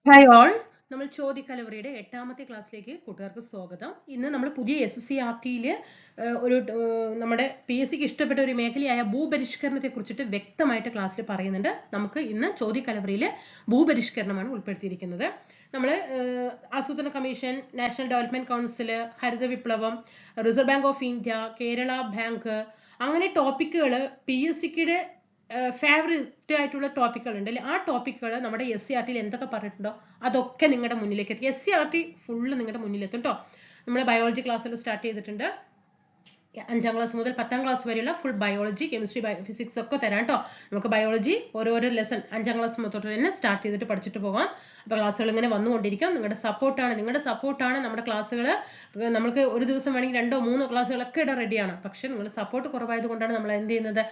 Hi all, നമ്മൾ ചോദ്യക്കലവറിയുടെ 8ാമത്തെ ക്ലാസ്സിലേക്ക് കൂട്ടുകാർക്ക് സ്വാഗതം. ഇന്ന് നമ്മൾ പുതിയ SSCRT-യിൽ ഒരു നമ്മുടെ PSCക്ക് ഇഷ്ടപ്പെട്ട ഒരു മേഖലയായ ഭൂപരിഷ്കരണത്തെ കുറിച്ചിട്ട് വ്യക്തമായിട്ട് ക്ലാസ്സിൽ പറയുന്നുണ്ട്. നമുക്ക് ഇന്ന് ചോദ്യക്കലവറിയിൽ ഭൂപരിഷ്കരണമാണ് ഉൾപ്പെടുത്തിയിരിക്കുന്നത്. നമ്മൾ ആസൂത്രണ കമ്മീഷൻ, നാഷണൽ ഡെവലപ്മെന്റ് കൗൺസിൽ, ഹരിത വിപ്ലവം, reserve bank of India, Kerala bank, അങ്ങനെ ടോപ്പിക്കുകൾ PSCയുടെ ഫേവറേറ്റ് ആയിട്ടുള്ള ടോപ്പിക്കുകൾ ഉണ്ട് അല്ലെ. ആ ടോപ്പിക്കുകൾ നമ്മുടെ SCRT-യിൽ എന്തൊക്കെ പറഞ്ഞിട്ടുണ്ടോ അതൊക്കെ നിങ്ങളുടെ മുന്നിലേക്ക് എത്തി. SCRT ഫുള്ള് നിങ്ങളുടെ മുന്നിലെത്തും കേട്ടോ. നമ്മൾ ബയോളജി ക്ലാസ്സിൽ സ്റ്റാർട്ട് ചെയ്തിട്ടുണ്ട്. 5ാം ക്ലാസ് മുതൽ 10ാം ക്ലാസ് വരെയുള്ള ഫുൾ ബയോളജി, കെമിസ്ട്രി, ഫിസിക്സ് ഒക്കെ തരാം കേട്ടോ. നമുക്ക് ബയോളജി ഓരോരോ ലെസൺ 5ാം ക്ലാസ് തൊട്ട് തന്നെ സ്റ്റാർട്ട് ചെയ്തിട്ട് പഠിച്ചിട്ട് പോകാം. അപ്പോൾ ക്ലാസ്സുകൾ ഇങ്ങനെ വന്നുകൊണ്ടിരിക്കും. നിങ്ങളുടെ സപ്പോർട്ടാണ് നമ്മുടെ ക്ലാസ്സുകൾ. നമുക്ക് ഒരു ദിവസം വേണമെങ്കിൽ 2 or 3 ക്ലാസ്സുകളൊക്കെ ഇടാൻ റെഡിയാണ്. പക്ഷെ നിങ്ങൾ സപ്പോർട്ട് കുറവായത് കൊണ്ടാണ് നമ്മൾ എന്ത് ചെയ്യുന്നത്,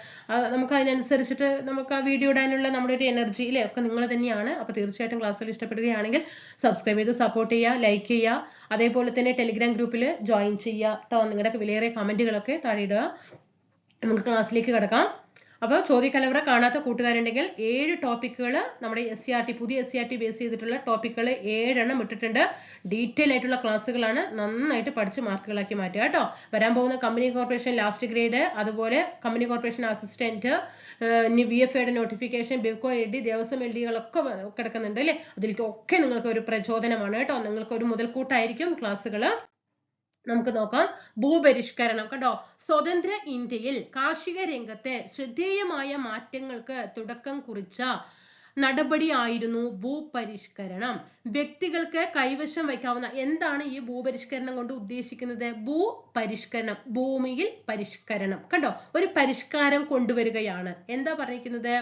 നമുക്ക് അതിനനുസരിച്ചിട്ട് നമുക്ക് ആ വീഡിയോ ഇടാനുള്ള നമ്മുടെ ഒരു എനർജി ഇല്ലേ ഒക്കെ നിങ്ങൾ തന്നെയാണ്. അപ്പോൾ തീർച്ചയായിട്ടും ക്ലാസ്സുകൾ ഇഷ്ടപ്പെടുകയാണെങ്കിൽ സബ്സ്ക്രൈബ് ചെയ്ത് സപ്പോർട്ട് ചെയ്യുക, ലൈക്ക് ചെയ്യുക. അതേപോലെ തന്നെ ടെലിഗ്രാം ഗ്രൂപ്പിൽ ജോയിൻ ചെയ്യുക കേട്ടോ. നിങ്ങളുടെ വിലയേറിയ കമന്റുകളൊക്കെ താഴെ ഇടുക. നമുക്ക് ക്ലാസ്സിലേക്ക് കിടക്കാം. അപ്പോൾ ചോദ്യക്കലവറ കാണാത്ത കൂട്ടുകാരുണ്ടെങ്കിൽ 7 ടോപ്പിക്കുകൾ നമ്മുടെ പുതിയ SCRT ബേസ് ചെയ്തിട്ടുള്ള ടോപ്പിക്കുകൾ 7 ഇട്ടിട്ടുണ്ട്. ഡീറ്റെയിൽ ആയിട്ടുള്ള ക്ലാസ്സുകളാണ്. നന്നായിട്ട് പഠിച്ച് മാർക്കുകളാക്കി മാറ്റുക കേട്ടോ. വരാൻ പോകുന്ന കമ്പനി കോർപ്പറേഷൻ ലാസ്റ്റ് ഗ്രേഡ്, അതുപോലെ കമ്പനി കോർപ്പറേഷൻ അസിസ്റ്റന്റ്, VFAയുടെ നോട്ടിഫിക്കേഷൻ, ബിവ്കോ LD, ദേവസ്വം LDകളൊക്കെ കിടക്കുന്നുണ്ട് അല്ലേ. അതിലേക്കൊക്കെ നിങ്ങൾക്ക് ഒരു പ്രചോദനമാണ് കേട്ടോ. നിങ്ങൾക്ക് ഒരു മുതൽക്കൂട്ടായിരിക്കും ക്ലാസ്സുകൾ. നമുക്ക് നോക്കാം. ഭൂപരിഷ്കരണം കണ്ടോ. സ്വതന്ത്ര ഇന്ത്യയിൽ കാർഷിക രംഗത്തെ ശ്രദ്ധേയമായ മാറ്റങ്ങൾക്ക് തുടക്കം കുറിച്ച നടപടിയായിരുന്നു ഭൂപരിഷ്കരണം. വ്യക്തികൾക്ക് കൈവശം വയ്ക്കാവുന്ന, എന്താണ് ഈ ഭൂപരിഷ്കരണം കൊണ്ട് ഉദ്ദേശിക്കുന്നത്? ഭൂപരിഷ്കരണം, ഭൂമിയിൽ പരിഷ്കരണം കണ്ടോ. ഒരു പരിഷ്കാരം കൊണ്ടുവരികയാണ്. എന്താ പറഞ്ഞിരിക്കുന്നത്?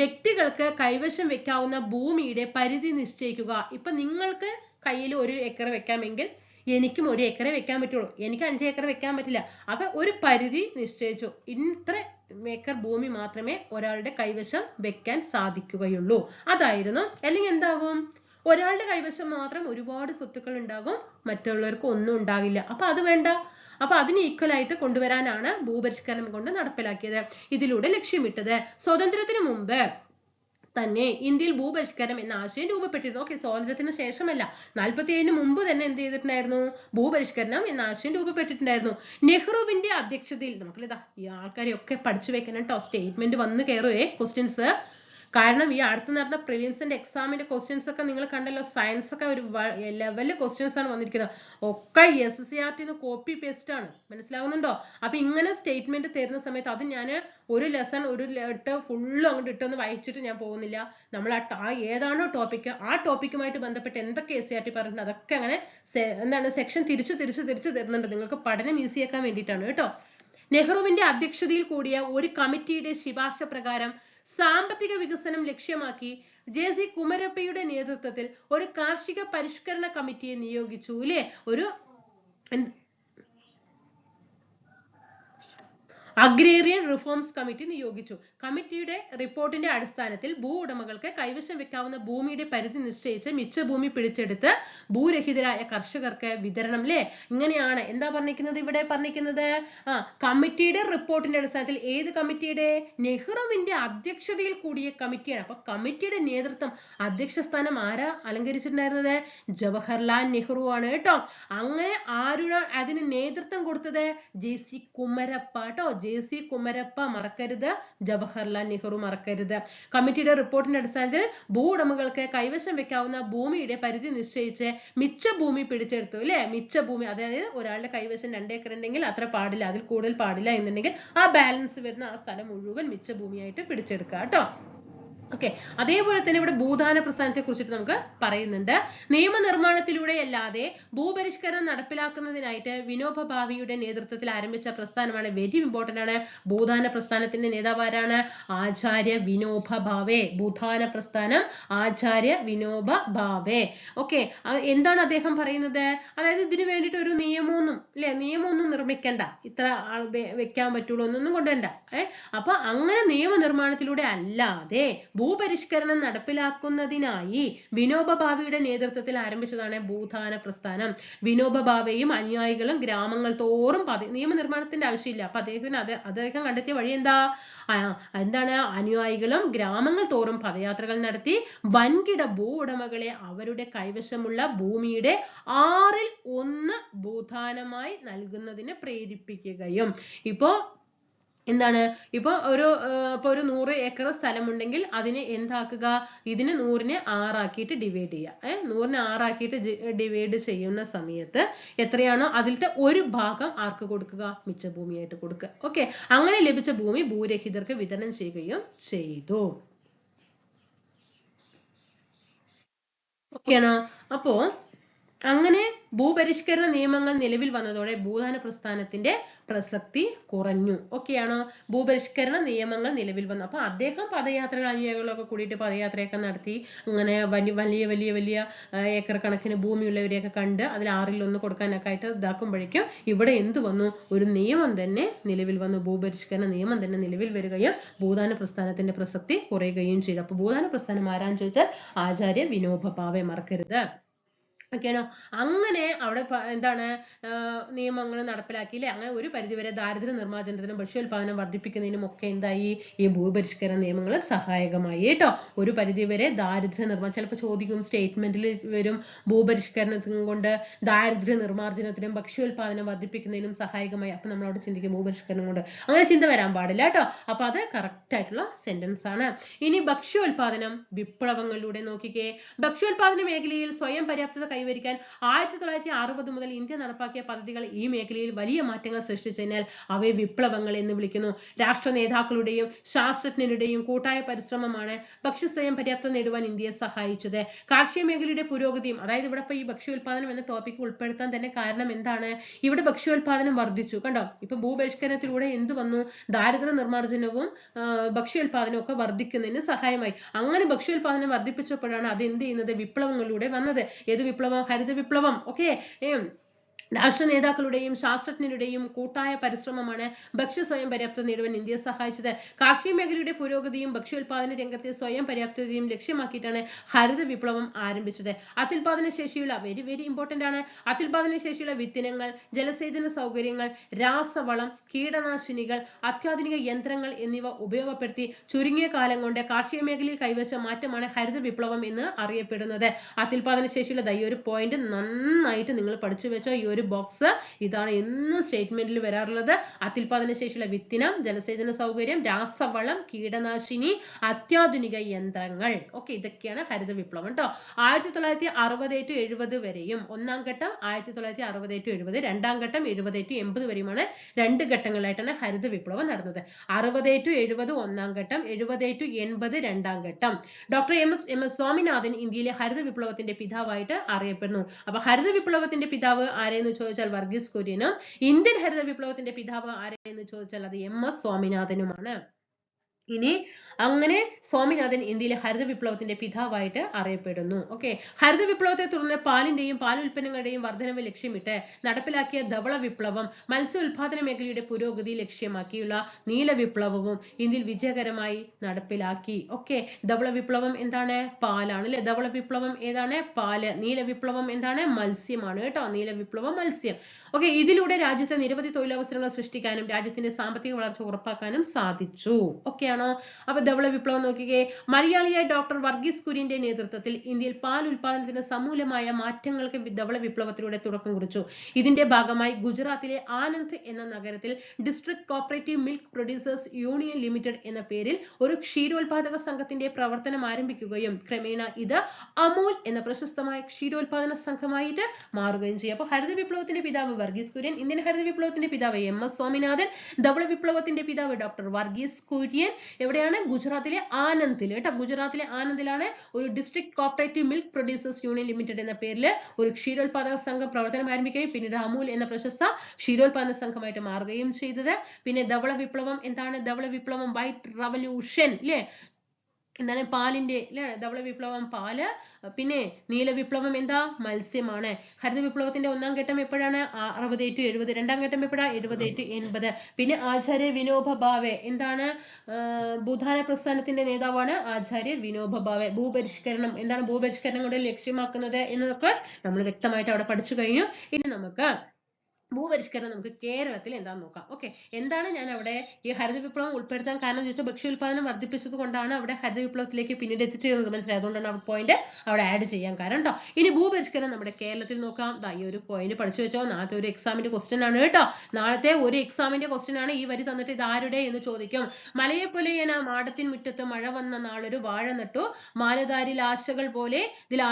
വ്യക്തികൾക്ക് കൈവശം വെക്കാവുന്ന ഭൂമിയുടെ പരിധി നിശ്ചയിക്കുക. ഇപ്പൊ നിങ്ങൾക്ക് കയ്യിൽ 1 ഏക്കർ വെക്കാമെങ്കിൽ എനിക്കും 1 ഏക്കറെ വെക്കാൻ പറ്റുള്ളൂ. എനിക്ക് 5 ഏക്കർ വെക്കാൻ പറ്റില്ല. അപ്പൊ ഒരു പരിധി നിശ്ചയിച്ചു. ഇത്ര ഏക്കർ ഭൂമി മാത്രമേ ഒരാളുടെ കൈവശം വെക്കാൻ സാധിക്കുകയുള്ളൂ. അതായിരുന്നു. അല്ലെങ്കിൽ എന്താകും? ഒരാളുടെ കൈവശം മാത്രം ഒരുപാട് സ്വത്തുക്കൾ ഉണ്ടാകും, മറ്റുള്ളവർക്ക് ഒന്നും ഉണ്ടാകില്ല. അപ്പൊ അത് വേണ്ട. അപ്പൊ അതിന് ഈക്വൽ ആയിട്ട് കൊണ്ടുവരാനാണ് ഭൂപരിഷ്കരണം കൊണ്ട് നടപ്പിലാക്കിയത്. ഇതിലൂടെ ലക്ഷ്യമിട്ടത് സ്വതന്ത്രത്തിന് മുമ്പ് തന്നെ ഇന്ത്യയിൽ ഭൂപരിഷ്കരണം എന്ന ആശയം രൂപപ്പെട്ടിരുന്നു. ഓക്കെ, സ്വാതന്ത്ര്യത്തിന് ശേഷമല്ല, 47-ന് മുമ്പ് തന്നെ എന്ത് ചെയ്തിട്ടുണ്ടായിരുന്നു? ഭൂപരിഷ്കരണം എന്ന ആശയം രൂപപ്പെട്ടിട്ടുണ്ടായിരുന്നു. നെഹ്റുവിന്റെ അധ്യക്ഷതയിൽ, നമുക്കിതാ ഈ ആൾക്കാരെയൊക്കെ പഠിച്ചു വെക്കണം കേട്ടോ. സ്റ്റേറ്റ്മെന്റ് വന്ന് കയറുവേ ക്വസ്റ്റ്യൻസ്. കാരണം ഈ അടുത്ത് നടന്ന പ്രിലിംസിന്റെ എക്സാമിന്റെ ക്വസ്റ്റ്യൻസ് ഒക്കെ നിങ്ങൾ കണ്ടല്ലോ. സയൻസ് ഒക്കെ ഒരു ലെവലില് ക്വസ്റ്റ്യൻസ് ആണ് വന്നിരിക്കുന്നത്. ഒക്കെ SSCRT-ന്ന് കോപ്പി പേസ്റ്റ് ആണ്. മനസ്സിലാവുന്നുണ്ടോ? അപ്പൊ ഇങ്ങനെ സ്റ്റേറ്റ്മെന്റ് തരുന്ന സമയത്ത് അത് ഞാൻ ഒരു ലെസൺ ഫുള്ളും അങ്ങോട്ട് ഇട്ടൊന്ന് വായിച്ചിട്ട് ഞാൻ പോകുന്നില്ല. നമ്മൾ ഏതാണോ ടോപ്പിക്ക്, ആ ടോപ്പിക്കുമായിട്ട് ബന്ധപ്പെട്ട് എന്തൊക്കെ SCRT പറഞ്ഞിട്ടുണ്ട് അതൊക്കെ അങ്ങനെ സെക്ഷൻ തിരിച്ച് തരുന്നുണ്ട്. നിങ്ങൾക്ക് പഠനം ഈസിയാക്കാൻ വേണ്ടിയിട്ടാണ് കേട്ടോ. നെഹ്റുവിന്റെ അധ്യക്ഷതയിൽ കൂടിയ ഒരു കമ്മിറ്റിയുടെ ശുപാർശ പ്രകാരം സാമ്പത്തിക വികസനം ലക്ഷ്യമാക്കി JC കുമരപ്പയുടെ നേതൃത്വത്തിൽ ഒരു കാർഷിക പരിഷ്കരണ കമ്മിറ്റിയെ നിയോഗിച്ചു അല്ലേ. ഒരു അഗ്രേറിയൻ റിഫോംസ് കമ്മിറ്റി നിയോഗിച്ചു. കമ്മിറ്റിയുടെ റിപ്പോർട്ടിന്റെ അടിസ്ഥാനത്തിൽ ഭൂ ഉടമകൾക്ക് കൈവശം വെക്കാവുന്ന ഭൂമിയുടെ പരിധി നിശ്ചയിച്ച് മിച്ച ഭൂമി പിടിച്ചെടുത്ത് ഭൂരഹിതരായ കർഷകർക്ക് വിതരണം അല്ലേ. ഇങ്ങനെയാണ് എന്താ പറഞ്ഞിരിക്കുന്നത് ഇവിടെ പറഞ്ഞിരിക്കുന്നത്. കമ്മിറ്റിയുടെ റിപ്പോർട്ടിന്റെ അടിസ്ഥാനത്തിൽ. ഏത് കമ്മിറ്റിയുടെ? നെഹ്റുവിന്റെ അധ്യക്ഷതയിൽ കൂടിയ കമ്മിറ്റിയാണ്. അപ്പൊ കമ്മിറ്റിയുടെ നേതൃത്വം, അധ്യക്ഷ സ്ഥാനം ആരാ അലങ്കരിച്ചിട്ടുണ്ടായിരുന്നത്? ജവഹർലാൽ നെഹ്റു ആണ് കേട്ടോ. അങ്ങനെ ആരുടെ അതിന് നേതൃത്വം കൊടുത്തത്? JC കുമരപ്പ കേട്ടോ. JC കുമരപ്പ മറക്കരുത്, ജവഹർലാൽ നെഹ്റു മറക്കരുത്. കമ്മിറ്റിയുടെ റിപ്പോർട്ടിന്റെ അടിസ്ഥാനത്തിൽ ഭൂ ഉടമകൾക്ക് കൈവശം വെക്കാവുന്ന ഭൂമിയുടെ പരിധി നിശ്ചയിച്ച് മിച്ച ഭൂമി പിടിച്ചെടുത്തു അല്ലെ. മിച്ച ഭൂമി, അതായത് ഒരാളുടെ കൈവശം 2 ഏക്കർ ഉണ്ടെങ്കിൽ അത്ര പാടില്ല, അതിൽ കൂടുതൽ പാടില്ല എന്നുണ്ടെങ്കിൽ ആ ബാലൻസ് വരുന്ന ആ സ്ഥലം മുഴുവൻ മിച്ച ഭൂമിയായിട്ട് പിടിച്ചെടുക്കുക കേട്ടോ. ഓക്കെ, അതേപോലെ തന്നെ ഇവിടെ ഭൂദാന പ്രസ്ഥാനത്തെ കുറിച്ചിട്ട് നമുക്ക് പറയുന്നുണ്ട്. നിയമനിർമ്മാണത്തിലൂടെ അല്ലാതെ ഭൂപരിഷ്കരണം നടപ്പിലാക്കുന്നതിനായിട്ട് വിനോബ ഭാവെയുടെ നേതൃത്വത്തിൽ ആരംഭിച്ച പ്രസ്ഥാനമാണ്. വെരി ഇമ്പോർട്ടന്റ് ആണ്. ഭൂദാന പ്രസ്ഥാനത്തിന്റെ നേതാവ് ആരാണ്? ആചാര്യ വിനോബ ഭാവെ. ഭൂദാന പ്രസ്ഥാനം ആചാര്യ വിനോബ ഭാവെ. ഓക്കെ, എന്താണ് അദ്ദേഹം പറയുന്നത്? അതായത് ഇതിനു വേണ്ടിയിട്ട് ഒരു നിയമമൊന്നും നിർമ്മിക്കണ്ട, ഇത്ര വെക്കാൻ പറ്റുള്ളൂ എന്നൊന്നും കൊണ്ടുവരണ്ട. അപ്പൊ അങ്ങനെ നിയമനിർമ്മാണത്തിലൂടെ അല്ലാതെ ഭൂപരിഷ്കരണം നടപ്പിലാക്കുന്നതിനായി വിനോബ ഭാവെയുടെ നേതൃത്വത്തിൽ ആരംഭിച്ചതാണ് ഭൂദാന പ്രസ്ഥാനം. വിനോബ ഭാവെയും അനുയായികളും ഗ്രാമങ്ങൾ തോറും നിയമനിർമ്മാണത്തിന്റെ ആവശ്യമില്ല. അപ്പൊ അദ്ദേഹം കണ്ടെത്തിയ വഴി എന്താണ്? അനുയായികളും ഗ്രാമങ്ങൾ തോറും പദയാത്രകൾ നടത്തി വൻകിട ഭൂ ഉടമകളെ അവരുടെ കൈവശമുള്ള ഭൂമിയുടെ 1/6 ഭൂദാനമായി നൽകുന്നതിന് പ്രേരിപ്പിക്കുകയും. ഇപ്പോ എന്താണ്? ഇപ്പൊ ഒരു 100 ഏക്കർ സ്ഥലമുണ്ടെങ്കിൽ അതിനെ എന്താക്കുക? ഇതിന് 100നെ 6 ആക്കിയിട്ട് ഡിവൈഡ് ചെയ്യുക. 100നെ 6 ആക്കിയിട്ട് ഡിവൈഡ് ചെയ്യുന്ന സമയത്ത് എത്രയാണോ അതിലത്തെ ഒരു ഭാഗം ആർക്ക് കൊടുക്കുക? മിച്ച ഭൂമിയായിട്ട് കൊടുക്കുക. ഓക്കെ, അങ്ങനെ ലഭിച്ച ഭൂമി ഭൂരഹിതർക്ക് വിതരണം ചെയ്യുകയും ചെയ്തു. ഓക്കെയാണോ? അപ്പോ അങ്ങനെ ഭൂപരിഷ്കരണ നിയമങ്ങൾ നിലവിൽ വന്നതോടെ ഭൂദാന പ്രസ്ഥാനത്തിന്റെ പ്രസക്തി കുറഞ്ഞു. ഓക്കെയാണോ? ഭൂപരിഷ്കരണ നിയമങ്ങൾ നിലവിൽ വന്നു. അപ്പൊ അദ്ദേഹം പദയാത്രകൾ അനുയായികളൊക്കെ കൂടിയിട്ട് പദയാത്രയൊക്കെ നടത്തി അങ്ങനെ വലിയ വലിയ വലിയ ഏക്കർ കണക്കിന് ഭൂമിയുള്ളവരെയൊക്കെ കണ്ട് അതിൽ 1/6 കൊടുക്കാനൊക്കെ ആയിട്ട് ഇതാക്കുമ്പോഴേക്കും ഇവിടെ എന്ത് വന്നു? ഒരു നിയമം തന്നെ നിലവിൽ വന്നു. ഭൂപരിഷ്കരണ നിയമം തന്നെ നിലവിൽ വരികയും ഭൂദാന പ്രസ്ഥാനത്തിന്റെ പ്രസക്തി കുറയുകയും ചെയ്തു. അപ്പൊ ഭൂദാന പ്രസ്ഥാനം ആരാന്ന് ചോദിച്ചാൽ ആചാര്യ വിനോബ ഭാവെ, മറക്കരുത്. ഓക്കെയാണോ? അങ്ങനെ അവിടെ എന്താണ് നിയമങ്ങൾ നടപ്പിലാക്കിയില്ലേ? അങ്ങനെ ഒരു പരിധിവരെ ദാരിദ്ര്യ നിർമ്മാർജ്ജനത്തിനും ഭക്ഷ്യോൽപാദനം വർദ്ധിപ്പിക്കുന്നതിനും ഒക്കെ എന്തായി? ഈ ഭൂപരിഷ്കരണ നിയമങ്ങൾ സഹായകമായി കേട്ടോ. ഒരു പരിധിവരെ ദാരിദ്ര്യ നിർമ്മാർജ്ജനം, ചിലപ്പോൾ ചോദിക്കും സ്റ്റേറ്റ്മെന്റിൽ വരും, ഭൂപരിഷ്കരണത്തിനും കൊണ്ട് ദാരിദ്ര്യ നിർമ്മാർജ്ജനത്തിനും ഭക്ഷ്യോൽപാദനം വർദ്ധിപ്പിക്കുന്നതിനും സഹായകമായി. അപ്പൊ നമ്മൾ അവിടെ ചിന്തിക്കും ഭൂപരിഷ്കരണം കൊണ്ട്, അങ്ങനെ ചിന്ത വരാൻ പാടില്ല കേട്ടോ. അപ്പൊ അത് കറക്റ്റ് ആയിട്ടുള്ള സെന്റൻസ് ആണ്. ഇനി ഭക്ഷ്യോൽപാദനം വിപ്ലവങ്ങളിലൂടെ നോക്കിക്കേ. ഭക്ഷ്യോൽപാദന മേഖലയിൽ സ്വയം പര്യാപ്തത കൈവരിക്കാൻ 1960 മുതൽ ഇന്ത്യ നടപ്പാക്കിയ പദ്ധതികൾ ഈ മേഖലയിൽ വലിയ മാറ്റങ്ങൾ സൃഷ്ടിച്ചതിനാൽ അവയെ വിപ്ലവങ്ങൾ എന്ന് വിളിക്കുന്നു. രാഷ്ട്ര നേതാക്കളുടെയും ശാസ്ത്രജ്ഞരുടെയും കൂട്ടായ പരിശ്രമമാണ് ഭക്ഷ്യ സ്വയം പര്യാപ്തത നേടുവാൻ ഇന്ത്യയെ സഹായിച്ചത്. കാർഷിക മേഖലയുടെ പുരോഗതിയും, അതായത് ഇവിടെ ഈ ഭക്ഷ്യോൽപാദനം എന്ന ടോപ്പിക് ഉൾപ്പെടുത്താൻ തന്നെ കാരണം എന്താണ്? ഇവിടെ ഭക്ഷ്യോൽപാദനം വർദ്ധിച്ചു. കണ്ടോ? ഇപ്പൊ ഭൂപരിഷ്കരണത്തിലൂടെ എന്ത് വന്നു? ദാരിദ്ര്യ നിർമ്മാർജ്ജനവും ഭക്ഷ്യോൽപാദനവും ഒക്കെ വർദ്ധിക്കുന്നതിന് സഹായമായി. അങ്ങനെ ഭക്ഷ്യോൽപാദനം വർദ്ധിപ്പിച്ചപ്പോഴാണ് അത് എന്ത് ചെയ്യുന്നത്? വിപ്ലവങ്ങളിലൂടെ വന്നത്. ഏത് വിപ്ലവം? ഹരിത വിപ്ലവം. ഓക്കെ, രാഷ്ട്ര നേതാക്കളുടെയും ശാസ്ത്രജ്ഞരുടെയും കൂട്ടായ പരിശ്രമമാണ് ഭക്ഷ്യ സ്വയം പര്യാപ്തത നേടുവാൻ ഇന്ത്യയെ സഹായിച്ചത്. കാർഷിക മേഖലയുടെ പുരോഗതിയും ഭക്ഷ്യോൽപാദന രംഗത്തെ സ്വയം പര്യാപ്തതയും ലക്ഷ്യമാക്കിയിട്ടാണ് ഹരിത വിപ്ലവം ആരംഭിച്ചത്. അത്യുൽപാദന ശേഷിയുള്ള, വെരി ഇമ്പോർട്ടന്റ് ആണ്, അത്യുൽപാദന ശേഷിയുള്ള വിത്തിനങ്ങൾ, ജലസേചന സൗകര്യങ്ങൾ, രാസവളം, കീടനാശിനികൾ, അത്യാധുനിക യന്ത്രങ്ങൾ എന്നിവ ഉപയോഗപ്പെടുത്തി ചുരുങ്ങിയ കാലം കൊണ്ട് കാർഷിക മേഖലയിൽ കൈവരിച്ച മാറ്റമാണ് ഹരിത വിപ്ലവം എന്ന് അറിയപ്പെടുന്നത്. അത്യുൽപാദന ശേഷിയുള്ള ഈ ഒരു പോയിന്റ് നന്നായിട്ട് നിങ്ങൾ പഠിച്ചു വെച്ചോ. ഈ ഒരു ബോക്സ് ഇതാണ് എന്നും സ്റ്റേറ്റ്മെന്റിൽ വരാറുള്ളത്. അത്യുൽപാദന ശേഷിയുള്ള വിത്തിനം, ജലസേചന സൗകര്യം, രാസവളം, കീടനാശിനി, അത്യാധുനിക യന്ത്രങ്ങൾ. ഓക്കെ, ഇതൊക്കെയാണ് ഹരിത വിപ്ലവം കേട്ടോ. 1960 to 70 വരെയും ഒന്നാം ഘട്ടം, 1960 to 70, രണ്ടാം ഘട്ടം 70 to 80 വരെയുമാണ്. 2 ഘട്ടങ്ങളായിട്ടാണ് ഹരിത വിപ്ലവം നടന്നത്. 60 to 70 ഒന്നാം ഘട്ടം, 70 to 80 രണ്ടാം ഘട്ടം. ഡോക്ടർ എം എസ് സ്വാമിനാഥൻ ഇന്ത്യയിലെ ഹരിത വിപ്ലവത്തിന്റെ പിതാവായിട്ട് അറിയപ്പെടുന്നു. അപ്പൊ ഹരിത വിപ്ലവത്തിന്റെ പിതാവ് ആരെന്ന് ചോദിച്ചാൽ വർഗീസ് കുര്യനും, ഇന്ത്യൻ ഹരിത വിപ്ലവത്തിന്റെ പിതാവ് ആരെന്ന് ചോദിച്ചാൽ അത് എം എസ് സ്വാമിനാഥനുമാണ്. ഇനി അങ്ങനെ സ്വാമിനാഥൻ ഇന്ത്യയിലെ ഹരിത വിപ്ലവത്തിന്റെ പിതാവായിട്ട് അറിയപ്പെടുന്നു. ഓക്കെ, ഹരിത വിപ്ലവത്തെ തുടർന്ന് പാലിന്റെയും പാലുൽപ്പന്നങ്ങളുടെയും വർധനവ് ലക്ഷ്യമിട്ട് നടപ്പിലാക്കിയ ധവള വിപ്ലവം മത്സ്യ ഉൽപാദന മേഖലയുടെ പുരോഗതി ലക്ഷ്യമാക്കിയുള്ള നീല വിപ്ലവവും ഇന്ത്യയിൽ വിജയകരമായി നടപ്പിലാക്കി. ഓക്കെ, ധവള വിപ്ലവം എന്താണ്? പാലാണ് അല്ലെ. ധവള വിപ്ലവം ഏതാണ്? പാല്. നീല വിപ്ലവം എന്താണ്? മത്സ്യമാണ് കേട്ടോ. നീല വിപ്ലവം മത്സ്യം. ഓക്കെ, ഇതിലൂടെ രാജ്യത്തെ നിരവധി തൊഴിലവസരങ്ങൾ സൃഷ്ടിക്കാനും രാജ്യത്തിന്റെ സാമ്പത്തിക വളർച്ച ഉറപ്പാക്കാനും സാധിച്ചു. ഓക്കെ ആണോ? അപ്പൊ ധവള വിപ്ലവം നോക്കിക്കേ. മലയാളിയായ ഡോക്ടർ വർഗീസ് കുര്യന്റെ നേതൃത്വത്തിൽ ഇന്ത്യയിൽ പാൽ ഉൽപാദനത്തിന് സമൂലമായ മാറ്റങ്ങൾക്ക് ധവള വിപ്ലവത്തിലൂടെ തുടക്കം കുറിച്ചു. ഇതിന്റെ ഭാഗമായി ഗുജറാത്തിലെ ആനന്ദ് എന്ന നഗരത്തിൽ district cooperative milk producers union limited എന്ന പേരിൽ ഒരു ക്ഷീരോത്പാദക സംഘത്തിന്റെ പ്രവർത്തനം ആരംഭിക്കുകയും ക്രമേണ ഇത് അമൂൽ എന്ന പ്രശസ്തമായ ക്ഷീരോത്പാദന സംഘമായിട്ട് മാറുകയും ചെയ്യും. അപ്പൊ ഹരിത വിപ്ലവത്തിന്റെ പിതാവ് വർഗീസ് കുര്യൻ, ഇന്ത്യൻ ഹരിത വിപ്ലവത്തിന്റെ പിതാവ് എം എസ് സ്വാമിനാഥൻ, ധവള വിപ്ലവത്തിന്റെ പിതാവ് ഡോക്ടർ വർഗീസ് കുര്യൻ. എവിടെയാണ്? ഗുജറാത്തിലെ ആനന്ദിൽ കേട്ടോ. ഗുജറാത്തിലെ ആനന്ദിലാണ് ഒരു district cooperative milk producers union limited എന്ന പേരിൽ ഒരു ക്ഷീരോത്പാദക സംഘം പ്രവർത്തനം ആരംഭിക്കുകയും പിന്നീട് അമൂൽ എന്ന പ്രശസ്ത ക്ഷീരോത്പാദന സംഘമായിട്ട് മാറുകയും ചെയ്തത്. പിന്നെ ധവള വിപ്ലവം എന്താണ്? ധവള വിപ്ലവം വൈറ്റ് റവല്യൂഷൻ അല്ലേ? എന്താണ് പാലിന്റെ അല്ലെ ധവള വിപ്ലവം പാല്, പിന്നെ നീല വിപ്ലവം എന്താ മത്സ്യമാണ്. ഹരിത വിപ്ലവത്തിന്റെ ഒന്നാം ഘട്ടം എപ്പോഴാണ് 60 to 70, രണ്ടാം ഘട്ടം എപ്പോഴാ 70 to 80. പിന്നെ ആചാര്യ വിനോബ ഭാവെ എന്താണ് ഭൂദാന പ്രസ്ഥാനത്തിന്റെ നേതാവാണ് ആചാര്യ വിനോബ ഭാവെ. ഭൂപരിഷ്കരണം എന്താണ് ഭൂപരിഷ്കരണം കൊണ്ട് ലക്ഷ്യമാക്കുന്നത് എന്നതൊക്കെ നമ്മൾ വ്യക്തമായിട്ട് അവിടെ പഠിച്ചു കഴിഞ്ഞു. ഇനി നമുക്ക് ഭൂപരിഷ്കരണം നമുക്ക് കേരളത്തിൽ എന്താണെന്ന് നോക്കാം. ഓക്കെ, എന്താണ് ഞാൻ അവിടെ ഈ ഹരിത വിപ്ലവം ഉൾപ്പെടുത്താൻ കാരണം ചോദിച്ചാൽ ഭക്ഷ്യോൽപാദനം വർദ്ധിപ്പിച്ചത് കൊണ്ടാണ് അവിടെ ഹരിത വിപ്ലവത്തിലേക്ക് പിന്നീട് എത്തിച്ചേർന്നത്, മനസ്സിലായി. അതുകൊണ്ടാണ് ആ പോയിന്റ് അവിടെ ആഡ് ചെയ്യാൻ കാരണം കേട്ടോ. ഇനി ഭൂപരിഷ്കരണം നമ്മുടെ കേരളത്തിൽ നോക്കാം. ഈ ഒരു പോയിന്റ് പഠിച്ചു വെച്ചോ, നാളത്തെ ഒരു എക്സാമിന്റെ ക്വസ്റ്റ്യൻ ആണ് കേട്ടോ. നാളത്തെ ഒരു എക്സാമിന്റെ ക്വസ്റ്റ്യൻ ആണ്. ഈ വരി തന്നിട്ട് ഇത് ആരുടെ എന്ന് ചോദിക്കും. മലയെ പൊലയന മാടത്തിൻ മുറ്റത്ത് മഴ വന്ന നാളൊരു വാഴ നട്ടു, മാനതാരിൽ ആശകൾ പോലെ ഇതിൽ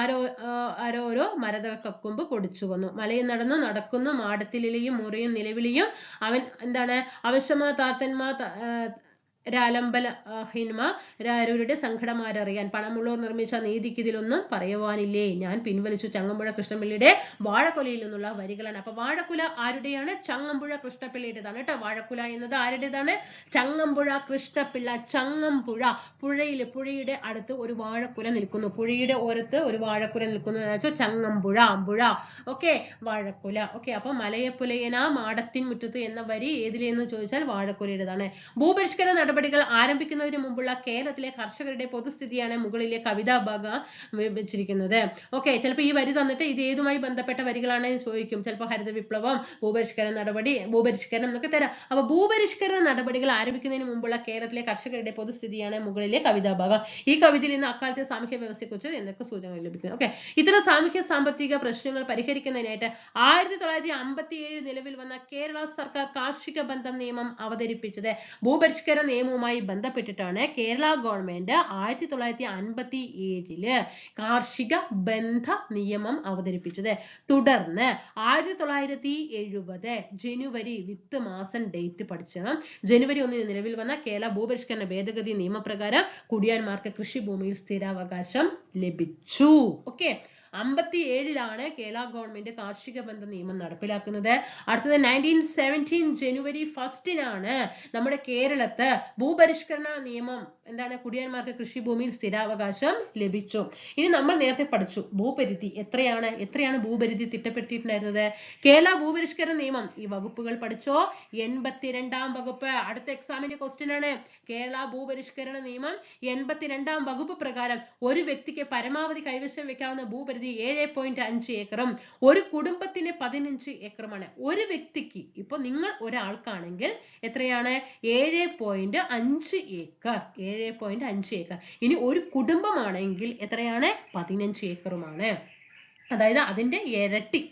ആരോരോ മരതകക്കൊമ്പ് പൊടിച്ചു വന്നു. മലയിൽ നടക്കുന്നു മാടത്തിൽ മുറിയും നിലവിളിയും അവൻ എന്താണ് അവശമാ താർത്തന്മാ രാലംബലഹീനമാരുടെ സങ്കടമാരറിയാൻ പണമുള്ളവർ നിർമ്മിച്ച നീതിക്ക് ഇതിലൊന്നും പറയുവാനില്ലേ. ഞാൻ പിൻവലിച്ചു. ചങ്ങമ്പുഴ കൃഷ്ണപിള്ളിയുടെ വാഴക്കുലയിൽ നിന്നുള്ള വരികളാണ്. അപ്പൊ വാഴക്കുല ആരുടെയാണ്? ചങ്ങമ്പുഴ കൃഷ്ണപിള്ളിയുടേതാണ് കേട്ടോ. വാഴക്കുല എന്നത് ആരുടേതാണ്? ചങ്ങമ്പുഴ കൃഷ്ണപിള്ള. ചങ്ങമ്പുഴ പുഴയുടെ അടുത്ത് ഒരു വാഴക്കുല നിൽക്കുന്നു. പുഴയുടെ ഓരത്ത് ഒരു വാഴക്കുല നിൽക്കുന്നു എന്ന് വെച്ചാൽ ചങ്ങമ്പുഴ പുഴ. ഓക്കെ, വാഴക്കുല. ഓക്കെ, അപ്പൊ മലയപ്പുലയന മാടത്തിൻ മുറ്റത്ത് എന്ന വരി ഏതിലെന്ന് ചോദിച്ചാൽ വാഴക്കുലയുടേതാണ്. ഭൂപരിഷ്കരണ നടപടികൾ ആരംഭിക്കുന്നതിന് മുമ്പുള്ള കേരളത്തിലെ കർഷകരുടെ പൊതുസ്ഥിതിയാണ് മുകളിലെ കവിതാ ഭാഗം വെച്ചിരിക്കുന്നത്. ഓക്കെ, ചിലപ്പോൾ ഈ വരി തന്നിട്ട് ഇത് ഏതുമായി ബന്ധപ്പെട്ട വരികളാണ് ചോദിക്കും. ചിലപ്പോൾ ഹരിത വിപ്ലവം, ഭൂപരിഷ്കരണ നടപടി, ഭൂപരിഷ്കരണം എന്നൊക്കെ തരാം. അപ്പൊ ഭൂപരിഷ്കരണ നടപടികൾ ആരംഭിക്കുന്നതിന് മുമ്പുള്ള കേരളത്തിലെ കർഷകരുടെ പൊതുസ്ഥിതിയാണ് മുകളിലെ കവിതാ ഭാഗം. ഈ കവിതയിൽ നിന്ന് അക്കാലത്തെ സാമൂഹ്യ വ്യവസ്ഥയെക്കുറിച്ച് എന്തൊക്കെ സൂചനകൾ ലഭിക്കുന്നു. ഓക്കെ, ഇത്തരം സാമൂഹ്യ സാമ്പത്തിക പ്രശ്നങ്ങൾ പരിഹരിക്കുന്നതിനായിട്ട് 1957 നിലവിൽ വന്ന കേരള സർക്കാർ കാർഷിക ബന്ധം നിയമം അവതരിപ്പിച്ചത്. ഭൂപരിഷ്കരണ നിയമവുമായി ബന്ധപ്പെട്ടിട്ടാണ് കേരള ഗവൺമെന്റ് 1957 കാർഷിക ബന്ധ നിയമം അവതരിപ്പിച്ചത്. തുടർന്ന് 1970 ജനുവരി വിത്ത് മാസം ഡേറ്റ് പഠിച്ചണം. ജനുവരി 1 നിലവിൽ വന്ന കേരള ഭൂപരിഷ്കരണ ഭേദഗതി നിയമപ്രകാരം കുടിയാന്മാർക്ക് കൃഷിഭൂമിയിൽ സ്ഥിരാവകാശം ലഭിച്ചു. ഓക്കെ, 57 കേരള ഗവൺമെന്റ് കാർഷിക ബന്ധ നിയമം നടപ്പിലാക്കുന്നത്. അടുത്തത് 1917 ജനുവരി 1 നമ്മുടെ കേരളത്ത് ഭൂപരിഷ്കരണ നിയമം എന്താണ്? കുടിയാന്മാർക്ക് കൃഷിഭൂമിയിൽ സ്ഥിരാവകാശം ലഭിച്ചു. ഇനി നമ്മൾ നേരത്തെ പഠിച്ചു ഭൂപരിധി എത്രയാണ് ഭൂപരിധി തിട്ടപ്പെടുത്തിയിട്ടുണ്ടായിരുന്നത്. കേരള ഭൂപരിഷ്കരണ നിയമം ഈ വകുപ്പുകൾ പഠിച്ചോ. 82ാം വകുപ്പ് അടുത്ത എക്സാമിന്റെ ക്വസ്റ്റ്യൻ ആണ്. കേരള ഭൂപരിഷ്കരണ നിയമം 82ാം വകുപ്പ് പ്രകാരം ഒരു വ്യക്തിക്ക് പരമാവധി കൈവശം വെക്കാവുന്ന ഭൂപരിധി 7.5 ഏക്കറും ഒരു കുടുംബത്തിന് 15 ഏക്കറുമാണ്. ഒരു വ്യക്തിക്ക് ഇപ്പൊ നിങ്ങൾ ഒരാൾക്കാണെങ്കിൽ എത്രയാണ്? 7.5 ഏക്കർ. 7.5 ഏക്കർ. ഇനി ഒരു കുടുംബമാണെങ്കിൽ എത്രയാണ്? 15 ഏക്കറുമാണ്. അതായത് അതിന്റെ ഇരട്ടി.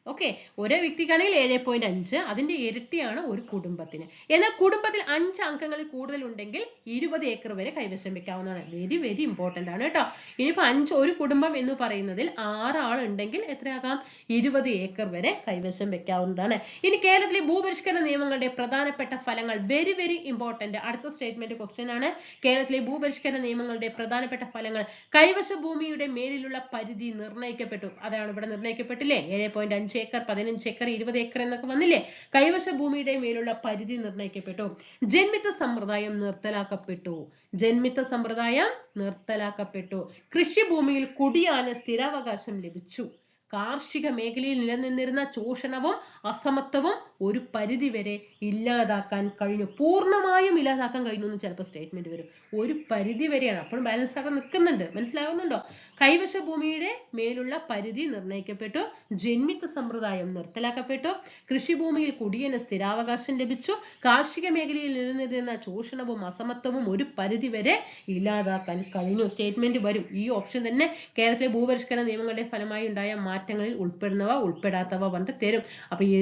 ഓക്കെ, ഓരോ വ്യക്തിക്കാണെങ്കിൽ 7.5, അതിന്റെ ഇരട്ടിയാണ് ഒരു കുടുംബത്തിന്. എന്നാൽ കുടുംബത്തിൽ 5 അംഗങ്ങളിൽ കൂടുതൽ ഉണ്ടെങ്കിൽ 20 ഏക്കർ വരെ കൈവശം വെക്കാവുന്നതാണ്. വെരി വെരി ഇമ്പോർട്ടന്റ് ആണ് കേട്ടോ. ഇനിയിപ്പോ ഒരു കുടുംബം എന്ന് പറയുന്നതിൽ 6 ആൾ ഉണ്ടെങ്കിൽ എത്രയാകാം? 20 ഏക്കർ വരെ കൈവശം വെക്കാവുന്നതാണ്. ഇനി കേരളത്തിലെ ഭൂപരിഷ്കരണ നിയമങ്ങളുടെ പ്രധാനപ്പെട്ട ഫലങ്ങൾ. Very very important. അടുത്ത സ്റ്റേറ്റ്മെന്റ് ക്വസ്റ്റ്യൻ ആണ്. കേരളത്തിലെ ഭൂപരിഷ്കരണ നിയമങ്ങളുടെ പ്രധാനപ്പെട്ട ഫലങ്ങൾ. കൈവശ ഭൂമിയുടെ മേലിലുള്ള പരിധി നിർണ്ണയിക്കപ്പെട്ടു. അതാണ് ഇവിടെ നിർണ്ണയിക്കപ്പെട്ടില്ലേ. 7.5 ഏക്കർ, 15 ഏക്കർ, 20 ഏക്കർ എന്നൊക്കെ വന്നില്ലേ. കൈവശ ഭൂമിയുടെ മേലുള്ള പരിധി നിർണ്ണയിക്കപ്പെട്ടു. ജന്മിത്ത സമ്പ്രദായം നിർത്തലാക്കപ്പെട്ടു. കൃഷിഭൂമിയിൽ കുടിയാന് സ്ഥിരാവകാശം ലഭിച്ചു. കാർഷിക മേഖലയിൽ നിലനിന്നിരുന്ന ചൂഷണവും അസമത്വവും ഒരു പരിധി വരെ ഇല്ലാതാക്കാൻ കഴിഞ്ഞു. പൂർണ്ണമായും ഇല്ലാതാക്കാൻ കഴിഞ്ഞു എന്ന് ചിലപ്പോൾ സ്റ്റേറ്റ്മെന്റ് വരും. ഒരു പരിധി വരെയാണ്, അപ്പോഴും ബാലൻസ് ആയിട്ട് നിൽക്കുന്നുണ്ട്. മനസ്സിലാകുന്നുണ്ടോ? കൈവശ ഭൂമിയുടെ മേലുള്ള പരിധി നിർണ്ണയിക്കപ്പെട്ടു. ജന്മിത്ത സമ്പ്രദായം നിർത്തലാക്കപ്പെട്ടു. കൃഷിഭൂമിയിൽ കുടിയന് സ്ഥിരാവകാശം ലഭിച്ചു. കാർഷിക മേഖലയിൽ നിലനിന്നിരുന്ന ചൂഷണവും അസമത്വവും ഒരു പരിധി വരെ ഇല്ലാതാക്കാൻ കഴിഞ്ഞു. സ്റ്റേറ്റ്മെന്റ് വരും. ഈ ഓപ്ഷൻ തന്നെ കേരളത്തിലെ ഭൂപരിഷ്കരണ നിയമങ്ങളുടെ ഫലമായി ഉണ്ടായ മാറ്റങ്ങളിൽ ഉൾപ്പെടുന്നവ ഉൾപ്പെടാത്തവ പറഞ്ഞിട്ട് തരും. അപ്പൊ ഈ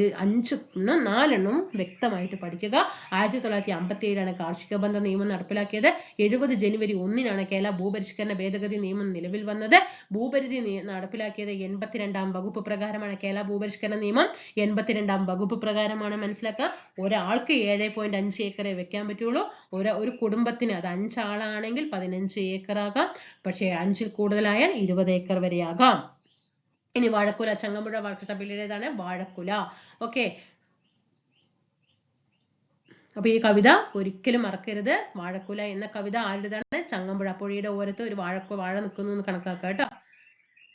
4 വ്യക്തമായിട്ട് പഠിക്കുക. 1957 കാർഷിക ബന്ധ നിയമം നടപ്പിലാക്കിയത്. 70 ജനുവരി 1 കേരള ഭൂപരിഷ്കരണ ഭേദഗതി നിയമം നിലവിൽ വന്നത്. ഭൂപരിധി നടപ്പിലാക്കിയത് 82ാം വകുപ്പ് പ്രകാരമാണ്. കേരള ഭൂപരിഷ്കരണ നിയമം 82ാം വകുപ്പ് പ്രകാരമാണ്. മനസ്സിലാക്കുക. ഒരാൾക്ക് 7.5 ഏക്കറെ വെക്കാൻ പറ്റുള്ളൂ. ഒരു കുടുംബത്തിന് അത് 5 ആളാണെങ്കിൽ 15 ഏക്കർ ആകാം. പക്ഷേ 5ൽ കൂടുതലായാൽ 20 ഏക്കർ വരെ ആകാം. ഇനി വാഴക്കുല. ചങ്ങമ്പുഴ കൃഷ്ണപിള്ളിയുടേതാണ് വാഴക്കുല. ഓക്കെ, അപ്പൊ ഈ കവിത ഒരിക്കലും മറക്കരുത്. വാഴക്കുല എന്ന കവിത ആരുടേതാണ്? ചങ്ങമ്പുഴ. പുഴയുടെ ഓരത്ത് ഒരു വാഴ നിൽക്കുന്നു എന്ന് കണക്കാക്കുക കേട്ടോ.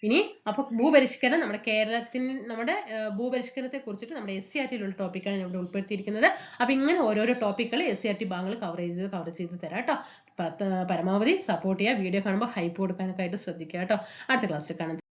ഇനി അപ്പൊ ഭൂപരിഷ്കരണം നമ്മുടെ നമ്മുടെ ഭൂപരിഷ്കരണത്തെ കുറിച്ചിട്ട് നമ്മുടെ SCERT യിലുള്ള ടോപ്പിക്കാണ് ഞാൻ ഇവിടെ ഉൾപ്പെടുത്തിയിരിക്കുന്നത്. അപ്പൊ ഇങ്ങനെ ഓരോരോ ടോപ്പിക്കുകൾ SCERT ഭാഗങ്ങൾ കവർ ചെയ്ത് തരാം കേട്ടോ. പരമാവധി സപ്പോർട്ട് ചെയ്യുക. വീഡിയോ കാണുമ്പോൾ ഹൈപ്പ് കൊടുക്കാനൊക്കെ ആയിട്ട് ശ്രദ്ധിക്കുക കേട്ടോ. അടുത്ത ക്ലാസ്സിൽ കാണാം.